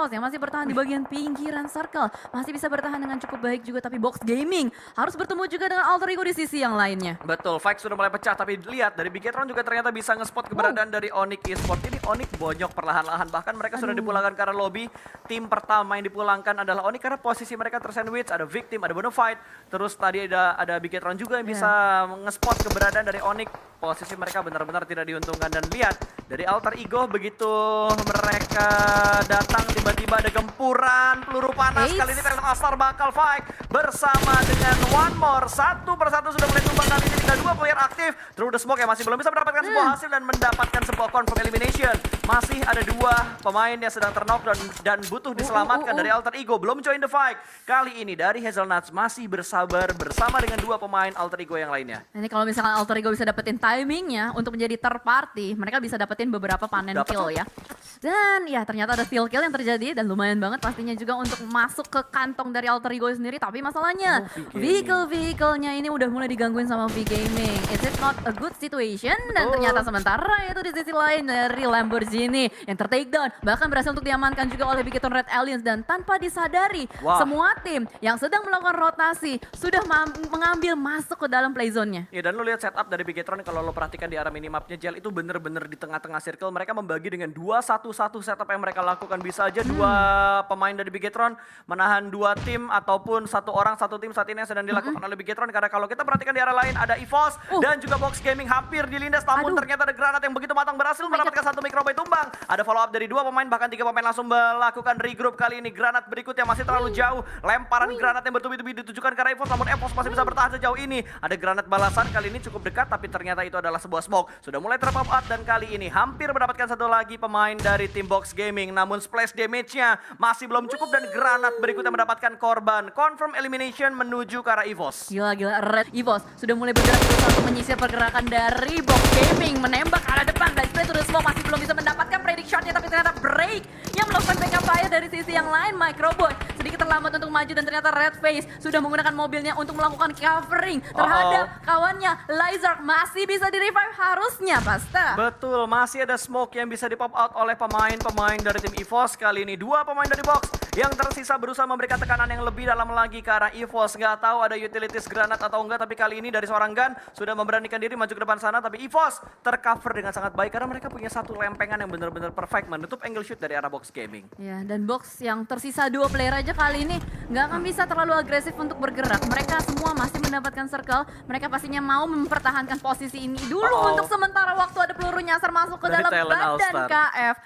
yang masih bertahan di bagian pinggiran circle. Masih bisa bertahan dengan cukup baik juga, tapi Box Gaming harus bertemu juga dengan Alter Ego di sisi yang lainnya. Betul, fight sudah mulai pecah, tapi lihat dari Bigetron juga ternyata bisa nge-spot keberadaan dari Onyx Esports. Ini Onyx bonyok perlahan-lahan, bahkan mereka sudah dipulangkan karena lobby. Tim pertama yang dipulangkan adalah Onyx karena posisi mereka tersandwich, ada Victim, ada Bonafide. Terus tadi ada Bigetron juga yang bisa nge-spot keberadaan dari Onyx. Posisi mereka benar-benar tidak diuntungkan, dan lihat dari Alter Ego begitu mereka datang tiba-tiba ada gempuran peluru panas. Kali ini Talent All-Star bakal fight bersama dengan One More. Satu persatu sudah mulai tumbang kali ini, tinggal 2 player aktif. Through the Smoke yang masih belum bisa mendapatkan sebuah hasil dan mendapatkan sebuah confirm elimination. Masih ada 2 pemain yang sedang terknockdown dan butuh diselamatkan dari Alter Ego. Belum join the fight. Kali ini dari Hazelnuts masih bersabar bersama dengan 2 pemain Alter Ego yang lainnya. Ini kalau misalkan Alter Ego bisa dapetin timingnya untuk menjadi third party, mereka bisa dapetin beberapa panen kill ya. Dan ya ternyata ada steal kill yang terjadi dan lumayan banget pastinya juga untuk masuk ke kantong dari Alter Ego sendiri. Tapi masalahnya vehicle-nya ini udah mulai digangguin sama V-Gaming. Is it not a good situation? Dan ternyata sementara itu di sisi lain dari Lamborghini yang ter-takedown. Bahkan berhasil untuk diamankan juga oleh Bigetron Red Aliens, dan tanpa disadari semua tim yang sedang melakukan rotasi sudah mengambil masuk ke dalam play zone-nya. Ya, dan lo lihat setup dari Bigetron kalau lo perhatikan di arah minimapnya, Jel itu bener-bener di tengah-tengah circle. Mereka membagi dengan 2-1-1 setup yang mereka lakukan. Bisa aja 2 pemain dari Bigetron menahan 2 tim ataupun 1 orang 1 tim saat ini yang sedang dilakukan oleh Bigetron. Karena kalau kita perhatikan di arah lain ada EVOS dan juga Box Gaming hampir dilindas, namun ternyata ada granat yang begitu matang berhasil mendapatkan 1 microbay tumbang. Ada follow up dari 2 pemain, bahkan 3 pemain langsung melakukan regroup. Kali ini granat berikutnya masih terlalu jauh. Lemparan granat yang bertubi-tubi ditujukan ke EVOS, namun EVOS masih bisa bertahan sejauh ini. Ada granat balasan kali ini cukup dekat, tapi ternyata itu adalah sebuah smoke. Sudah mulai terpop out dan kali ini hampir mendapatkan 1 lagi pemain dari tim Box Gaming. Namun splash damage-nya masih belum cukup dan granat berikutnya mendapatkan korban. Confirm elimination menuju ke arah EVOS. Gila, Red EVOS sudah mulai bergerak untuk menyisir pergerakan dari Box Gaming. Menembak ke arah depan dan spray to the smoke masih belum bisa mendapatkan predict shot-nya, tapi ternyata break yang melakukan backup fire dari sisi yang lain. Microbot sedikit terlambat untuk maju dan ternyata Red Face sudah menggunakan mobilnya untuk melakukan covering terhadap kawannya. Lizard masih bisa di-revive harusnya, Pasta. Betul, masih ada smoke yang bisa di-pop out oleh pemain-pemain dari tim EVOS. Kali ini 2 pemain dari Box yang tersisa berusaha memberikan tekanan yang lebih dalam lagi ke arah EVOS. Nggak tahu ada utilities granat atau enggak, tapi kali ini dari seorang Gun sudah memberanikan diri maju ke depan sana. Tapi EVOS tercover dengan sangat baik karena mereka punya 1 lempengan yang benar-benar perfect menutup angle shoot dari arah Box Gaming. Ya, dan Box yang tersisa 2 player aja kali ini nggak akan bisa terlalu agresif untuk bergerak. Mereka semua masih mendapatkan circle. Mereka pastinya mau mempertahankan posisi ini dulu untuk sementara waktu ada peluru nyasar masuk ke dalam badan KF.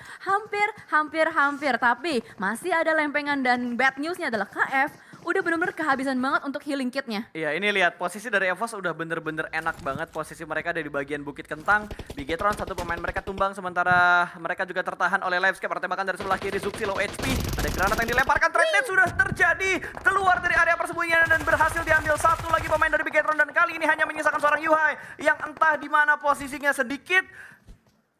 Hampir. Tapi masih ada lempengan, dan bad newsnya adalah KF udah benar-benar kehabisan banget untuk healing kitnya. Iya, ini lihat posisi dari EVOS udah bener-bener enak banget. Posisi mereka ada di bagian Bukit Kentang. Bigetron 1 pemain mereka tumbang, sementara mereka juga tertahan oleh Livescape. Ada tembakan dari sebelah kiri, Zuxi low HP. Ada granat yang dilemparkan, trade sudah terjadi. Keluar dari area persembunyian dan berhasil diambil 1 lagi pemain dari Bigetron. Dan kali ini hanya menyisakan seorang Yuhai yang entah di mana posisinya sedikit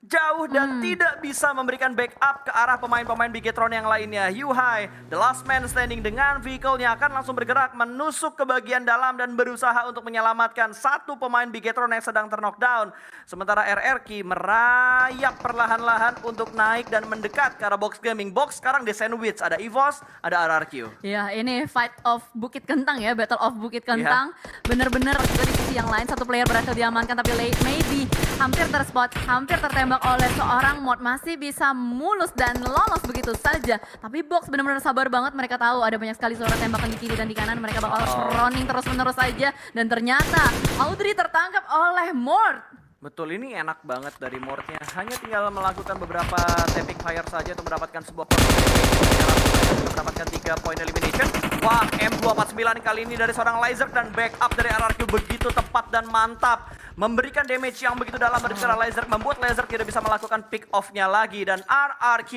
jauh dan tidak bisa memberikan backup ke arah pemain-pemain Bigetron yang lainnya. Yuhai, the last man standing dengan vehicle-nya akan langsung bergerak menusuk ke bagian dalam dan berusaha untuk menyelamatkan 1 pemain Bigetron yang sedang terknockdown. Sementara RRQ merayap perlahan-lahan untuk naik dan mendekat ke arah Box Gaming. Box sekarang di sandwich, ada EVOS, ada RRQ. Ya, ini fight of Bukit Kentang ya, Battle of Bukit Kentang. Bener-bener juga di sisi yang lain 1 player berhasil diamankan, tapi maybe hampir terspot, hampir tertembak oleh seorang Mod, masih bisa mulus dan lolos begitu saja. Tapi Box benar-benar sabar banget, mereka tahu ada banyak sekali suara tembakan di kiri dan di kanan. Mereka bakal running terus-menerus saja, dan ternyata Audrey tertangkap oleh Mort. Betul, ini enak banget dari Mort-nya. Hanya tinggal melakukan beberapa tapping fire saja untuk mendapatkan sebuah point elimination. Mendapatkan 3 point elimination. Wah, M249 kali ini dari seorang Lizard, dan backup dari RRQ begitu tepat dan mantap. Memberikan damage yang begitu dalam dari seorang Lizard, membuat Lizard tidak bisa melakukan pick off-nya lagi. Dan RRQ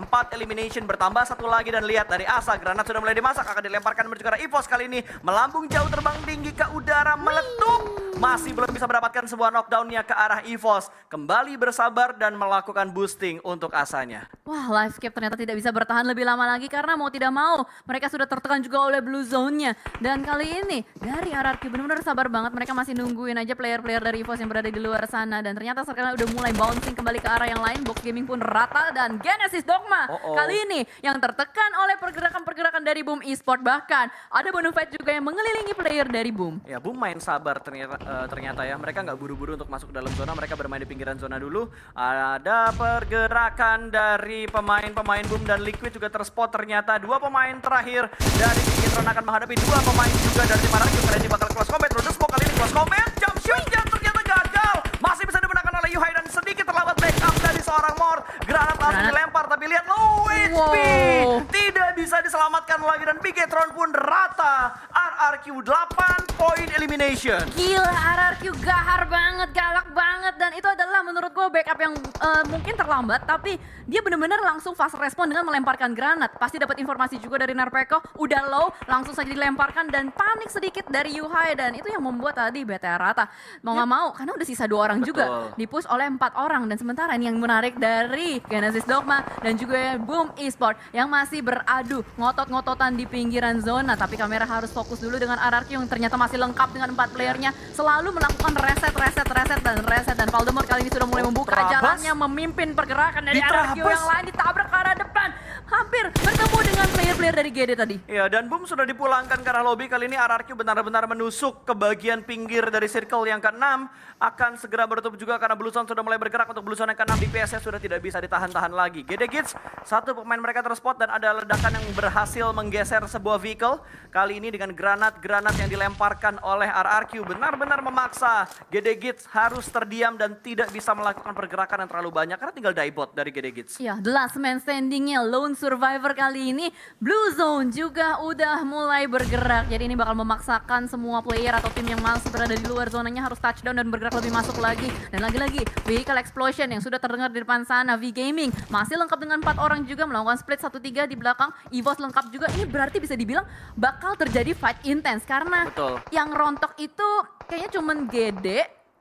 4 elimination bertambah 1 lagi, dan lihat dari Asa, granat sudah mulai dimasak, akan dilemparkan menuju ke arah EVOS. Kali ini melambung jauh, terbang tinggi ke udara, meletup masih belum bisa mendapatkan sebuah knockdown-nya ke arah EVOS. Kembali bersabar dan melakukan boosting untuk Asanya. Wah, Livescape ternyata tidak bisa bertahan lebih lama lagi karena mau tidak mau mereka sudah tertekan juga oleh blue zone-nya. Dan kali ini dari RRQ benar-benar sabar banget, mereka masih nungguin aja player-player dari EVOS yang berada di luar sana. Dan ternyata sekarang udah mulai bouncing kembali ke arah yang lain, Box Gaming pun rata dan Genesis Dogma kali ini yang tertekan oleh pergerakan-pergerakan dari Boom Esport. Bahkan ada bonus juga yang mengelilingi player dari Boom. Ya, Boom main sabar ternyata ya. Mereka nggak buru-buru untuk masuk ke dalam zona, mereka bermain di pinggiran zona dulu. Ada pergerakan dari pemain-pemain Boom dan Liquid juga terspot ternyata. Dua pemain terakhir dari Bigetron akan menghadapi dua pemain juga dari tim RRQ. Kali ini bakal close combat, Roder Smoke kali ini close combat. Jump shoot yang ternyata gagal. Masih bisa dimenangkan oleh Yuhai dan sedikit terlambat backup dari seorang Mor. Granat langsung dilempar tapi lihat low HP. Tidak bisa diselamatkan lagi dan Bigetron pun rata. RRQ 8 point elimination. Gila, RRQ gahar banget, galak banget. Dan itu adalah menurut gue backup yang mungkin terlambat, tapi dia benar-benar langsung fast respon dengan melemparkan granat. Pasti dapat informasi juga dari Narpeko, udah low, langsung saja dilemparkan dan panik sedikit dari Yuhai. Dan itu yang membuat tadi BTR rata. Mau nggak mau, karena udah sisa 2 orang juga. Dipush oleh 4 orang. Dan sementara ini yang menarik dari Genesis Dogma dan juga Boom Esport yang masih beradu, ngotot-ngototan di pinggiran zona. Tapi kamera harus fokus dulu dengan RRQ yang ternyata masih lengkap dengan 4 playernya. Selalu melakukan reset. Dan Voldemort kali ini sudah mulai membuka jalannya, memimpin pergerakan dari RRQ yang lain, ditabrak ke arah depan. Hampir bertemu dengan player-player dari GD tadi. Ya, dan Boom sudah dipulangkan ke arah lobby. Kali ini RRQ benar-benar menusuk ke bagian pinggir dari circle yang ke-6. Akan segera bertutup juga karena Blue Zone sudah mulai bergerak untuk Blue Zone yang ke-6. DPS-nya sudah tidak bisa ditahan-tahan lagi. GD Kids, satu pemain mereka terspot dan ada ledakan yang berhasil menggeser sebuah vehicle. Kali ini dengan granat-granat yang dilemparkan oleh RRQ. Benar-benar memaksa GD Kids harus terdiam dan tidak bisa melakukan pergerakan yang terlalu banyak karena tinggal diebot dari GD Kids. Ya, the last man standing-nya Lone Survivor kali ini. Blue Zone juga udah mulai bergerak. Jadi ini bakal memaksakan semua player atau tim yang masih berada di luar zonanya harus touchdown dan bergerak lebih masuk lagi. Dan lagi-lagi vehicle explosion yang sudah terdengar di depan sana. V-Gaming masih lengkap dengan 4 orang juga melakukan split 1-3 di belakang. EVOS lengkap juga. Ini berarti bisa dibilang bakal terjadi fight intense karena yang rontok itu kayaknya cuman GD.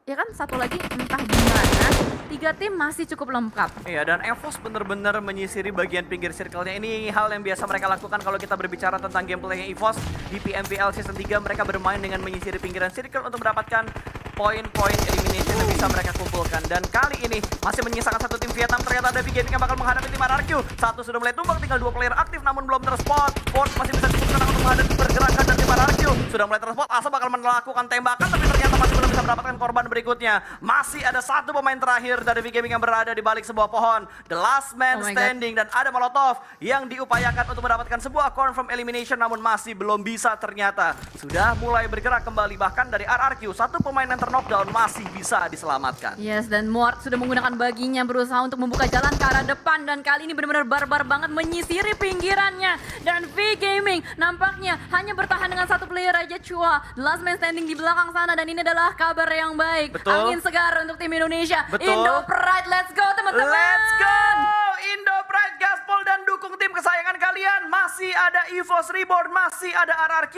Ya kan, satu lagi entah gimana, 3 tim masih cukup lengkap. Iya, dan EVOS benar-benar menyisiri bagian pinggir circle-nya. Ini hal yang biasa mereka lakukan kalau kita berbicara tentang gameplaynya EVOS. Di PMPL Season 3 mereka bermain dengan menyisiri pinggiran circle untuk mendapatkan poin-poin elimination yang bisa mereka kumpulkan. Dan kali ini masih menyisakan satu tim Vietnam. Ternyata ada V-Gaming yang bakal menghadapi tim RRQ. Satu sudah mulai tumbang, tinggal 2 player aktif namun belum terspot. Force masih bisa cukup tenang untuk menghadapi pergerakan dari tim RRQ. Sudah mulai terspot, Asa bakal melakukan tembakan tapi ternyata masih belum bisa mendapatkan korban berikutnya. Masih ada satu pemain terakhir dari V-Gaming yang berada di balik sebuah pohon. The last man standing dan ada Molotov yang diupayakan untuk mendapatkan sebuah confirm elimination namun masih belum bisa ternyata. Sudah mulai bergerak kembali bahkan dari RRQ. Satu pemain yang knockdown masih bisa diselamatkan. Yes, dan Mort sudah menggunakan baginya berusaha untuk membuka jalan ke arah depan dan kali ini benar-benar barbar banget menyisiri pinggirannya. Dan V-Gaming nampaknya hanya bertahan dengan satu player aja, Chua. The last man standing di belakang sana dan ini adalah kabar yang baik. Angin segar untuk tim Indonesia. Indo Pride, let's go teman-teman. Let's go Indo Pride, gaspol dan dukung tim kesayangan kalian. Masih ada EVOS Reborn, masih ada RRQ.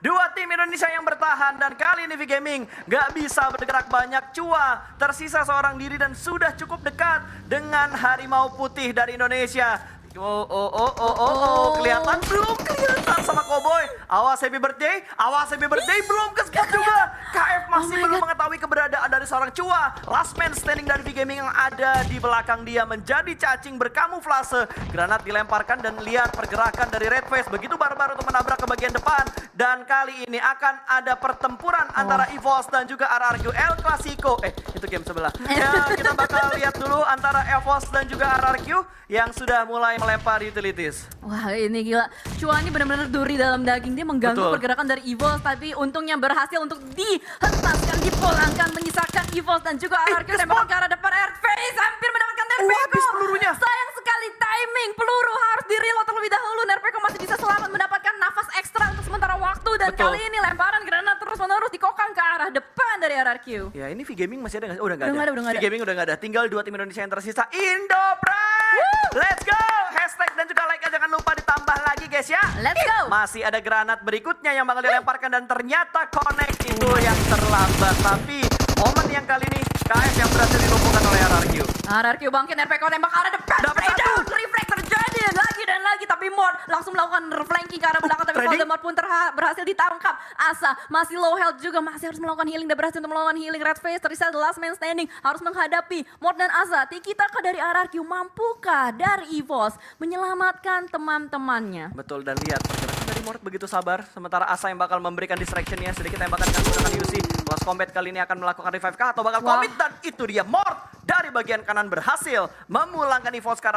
Dua tim Indonesia yang bertahan dan kali ini V-Gaming gak bisa bergerak banyak. Chua tersisa seorang diri dan sudah cukup dekat dengan Harimau Putih dari Indonesia. Kelihatan belum kelihatan sama Cowboy. Awas happy birthday belum ke-spot juga. KF masih belum mengetahui keberadaan dari seorang Chua. Last man standing dari V-Gaming yang ada di belakang dia menjadi cacing berkamuflase. Granat dilemparkan dan lihat pergerakan dari Red Face begitu barbar untuk menabrak ke bagian depan. Dan kali ini akan ada pertempuran antara EVOS dan juga RRQ El Clasico. Itu game sebelah. Ya, kita bakal lihat dulu antara EVOS dan juga RRQ yang sudah mulai melempar utilities. Wah, ini gila. Chua ini benar-benar duri dalam daging. Dia mengganggu pergerakan dari EVOS, tapi untungnya berhasil untuk dihentaskan, dipulangkan, menyisakan EVOS dan juga RRQ tembakan ke arah depan. Airface hampir mendapatkan Nerpeko. Habis pelurunya. Sayang sekali timing. Peluru harus di-reload terlebih dahulu. Nerpeko masih bisa selamat mendapatkan nafas ekstra untuk sementara waktu. Dan kali ini lemparan granat terus-menerus dikokang ke arah depan dari RRQ. Ya, ini V-Gaming masih ada nggak? Udah nggak ada. V-Gaming udah nggak ada. Tinggal 2 tim Indonesia yang tersisa. Indo Pride! Let's go! Hashtag dan juga like-nya jangan lupa ditambah lagi guys. Indonesia. Let's go. Masih ada granat berikutnya yang bakal dilemparkan dan ternyata connect itu yang terlambat. Tapi momen yang kali ini KS yang berhasil dilumpuhkan oleh RRQ. RRQ bangkit, RPK tembak arah depan. Dapat Spray satu. down, reflect terjadi lagi dan lagi. Tapi Mord langsung melakukan flanking ke arah belakang. Tapi Trading. Voldemort pun berhasil ditangkap. Asa masih low health juga, masih harus melakukan healing. Dan berhasil untuk melakukan healing. Red Face tersisa the last man standing. Harus menghadapi Mord dan Asa. Tiki-taka dari RRQ, mampukah dari EVOS menyelamatkan teman-temannya? Betul, dan lihat pergerakan dari Mord begitu sabar. Sementara Asa yang bakal memberikan distraction-nya. Sedikit tembakan akan menggunakan UC. Close combat kali ini akan melakukan revive kah atau bakal Wah. commit. Dan itu dia Mord dari bagian kanan berhasil memulangkan EVOS sekarang.